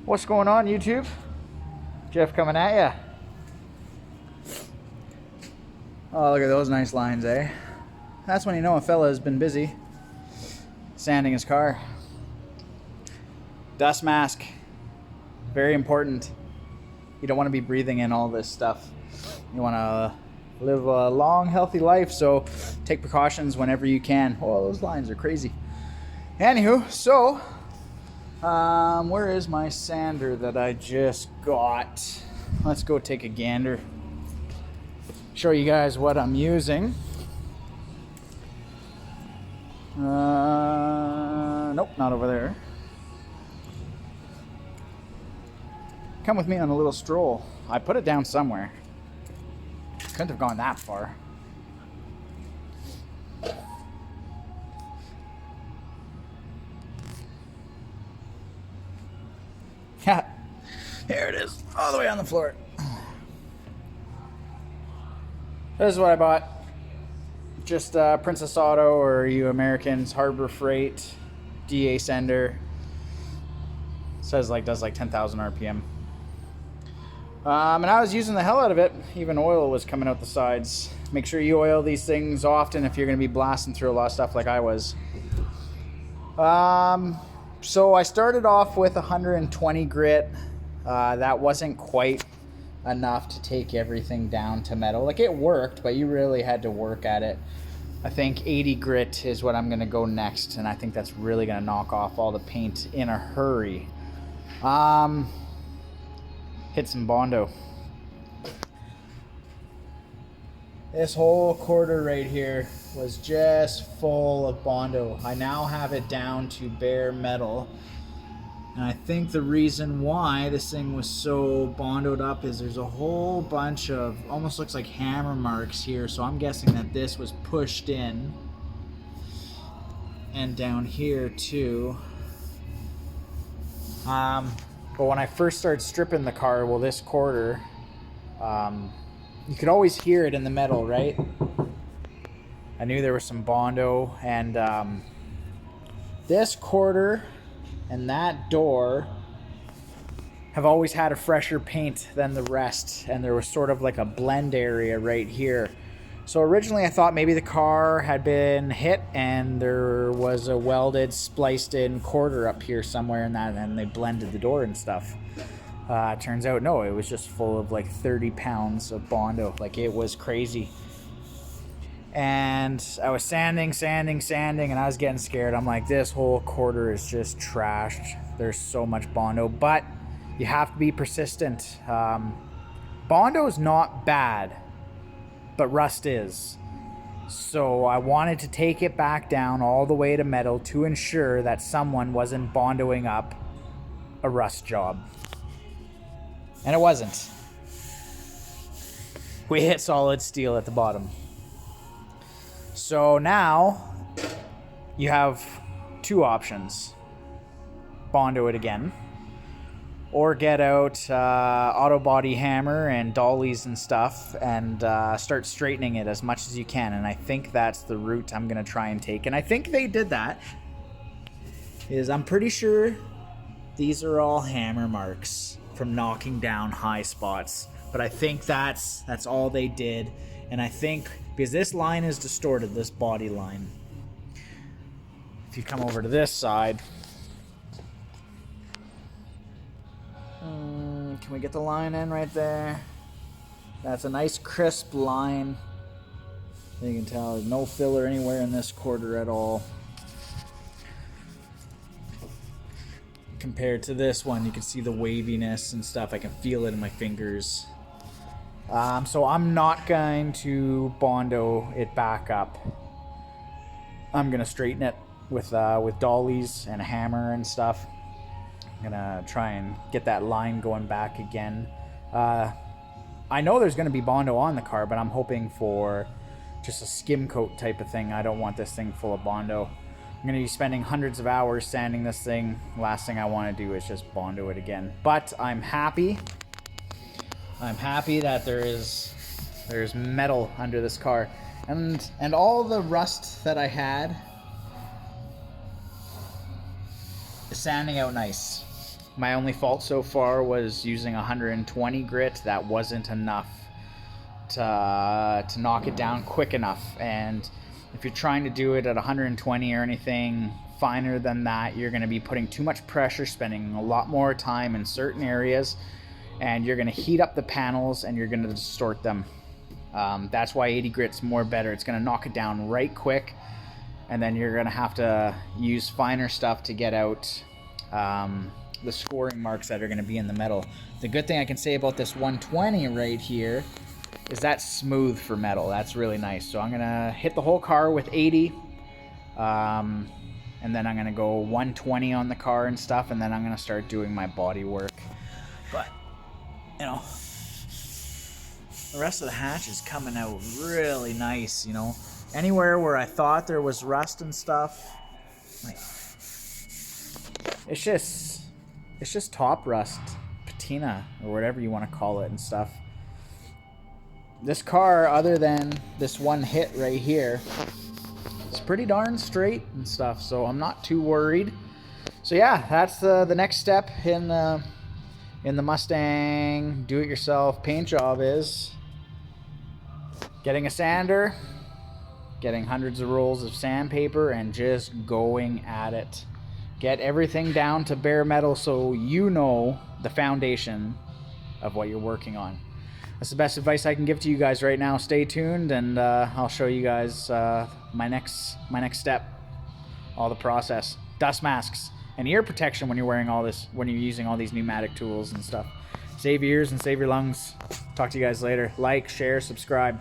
What's going on, YouTube? Jeff coming at ya. Oh, look at those nice lines, eh? That's when you know a fella has been busy sanding his car. Dust mask, very important. You don't want to be breathing in all this stuff. You want to live a long, healthy life, so take precautions whenever you can. Oh, those lines are crazy. Anywho, so where is my sander that I just got? Let's go take a gander. Show you guys what I'm using. Nope, not over there. Come with me on a little stroll. I put it down somewhere. Couldn't have gone that far. Yeah, here it is, all the way on the floor. This is what I bought. Just Princess Auto, or you Americans, Harbor Freight, DA sender. Says does 10,000 RPM. And I was using the hell out of it. Even oil was coming out the sides. Make sure you oil these things often if you're going to be blasting through a lot of stuff like I was. So I started off with 120 grit. That wasn't quite enough to take everything down to metal. Like, it worked, but you really had to work at it. I think 80 grit is what I'm going to go next, and I think that's really going to knock off all the paint in a hurry. Hit some Bondo. This whole quarter right here was just full of Bondo. I now have it down to bare metal. And I think the reason why this thing was so bondoed up is there's a whole bunch of, almost looks like hammer marks here. So I'm guessing that this was pushed in. And down here too. But when I first started stripping the car, well, this quarter, you could always hear it in the metal, right? I knew there was some Bondo, and this quarter and that door have always had a fresher paint than the rest, and there was sort of like a blend area right here. So originally I thought maybe the car had been hit and there was a welded, spliced in quarter up here somewhere in that, and they blended the door and stuff. Turns out no, it was just full of like 30 pounds of Bondo. Like, it was crazy. And I was sanding, and I was getting scared. I'm like, this whole quarter is just trashed. There's so much Bondo, but you have to be persistent. Bondo is not bad, but rust is. So I wanted to take it back down all the way to metal to ensure that someone wasn't Bondoing up a rust job. And it wasn't. We hit solid steel at the bottom. So now you have two options. Bondo it again, or get out auto body hammer and dollies and stuff and start straightening it as much as you can. And I think that's the route I'm going to try and take. And I think they did that. I'm pretty sure these are all hammer marks from knocking down high spots. But I think that's all they did. And I think, because this line is distorted, this body line. If you come over to this side, can we get the line in right there? That's a nice crisp line. You can tell there's no filler anywhere in this quarter at all. Compared to this one, you can see the waviness and stuff. I can feel it in my fingers. So I'm not going to Bondo it back up. I'm gonna straighten it with dollies and a hammer and stuff. I'm gonna try and get that line going back again. I know there's gonna be Bondo on the car, but I'm hoping for just a skim coat type of thing. I don't want this thing full of Bondo. I'm gonna be spending hundreds of hours sanding this thing. Last thing I want to do is just Bondo it again. But I'm happy. I'm happy that there's metal under this car, and all the rust that I had is sanding out nice. My only fault so far was using 120 grit. That wasn't enough to knock it down quick enough. And if you're trying to do it at 120 or anything finer than that, you're going to be putting too much pressure, spending a lot more time in certain areas, and you're going to heat up the panels and you're going to distort them. That's why 80 grit's more better. It's going to knock it down right quick, and then you're going to have to use finer stuff to get out the scoring marks that are going to be in the metal. The good thing I can say about this 120 right here is that's smooth for metal. That's really nice. So I'm going to hit the whole car with 80, and then I'm going to go 120 on the car and stuff, and then I'm going to start doing my body work. But, you know, the rest of the hatch is coming out really nice, you know. Anywhere where I thought there was rust and stuff, like, it's just top rust, patina, or whatever you want to call it and stuff. This car, other than this one hit right here, it's pretty darn straight and stuff, so I'm not too worried. So yeah, that's the next step in the Mustang do-it-yourself paint job is getting a sander, getting hundreds of rolls of sandpaper, and just going at it. Get everything down to bare metal so you know the foundation of what you're working on. That's the best advice I can give to you guys right now. Stay tuned, and I'll show you guys my next step, all the process. Dust masks and ear protection when you're wearing all this, when you're using all these pneumatic tools and stuff. Save your ears and save your lungs. Talk to you guys later. Like, share, subscribe.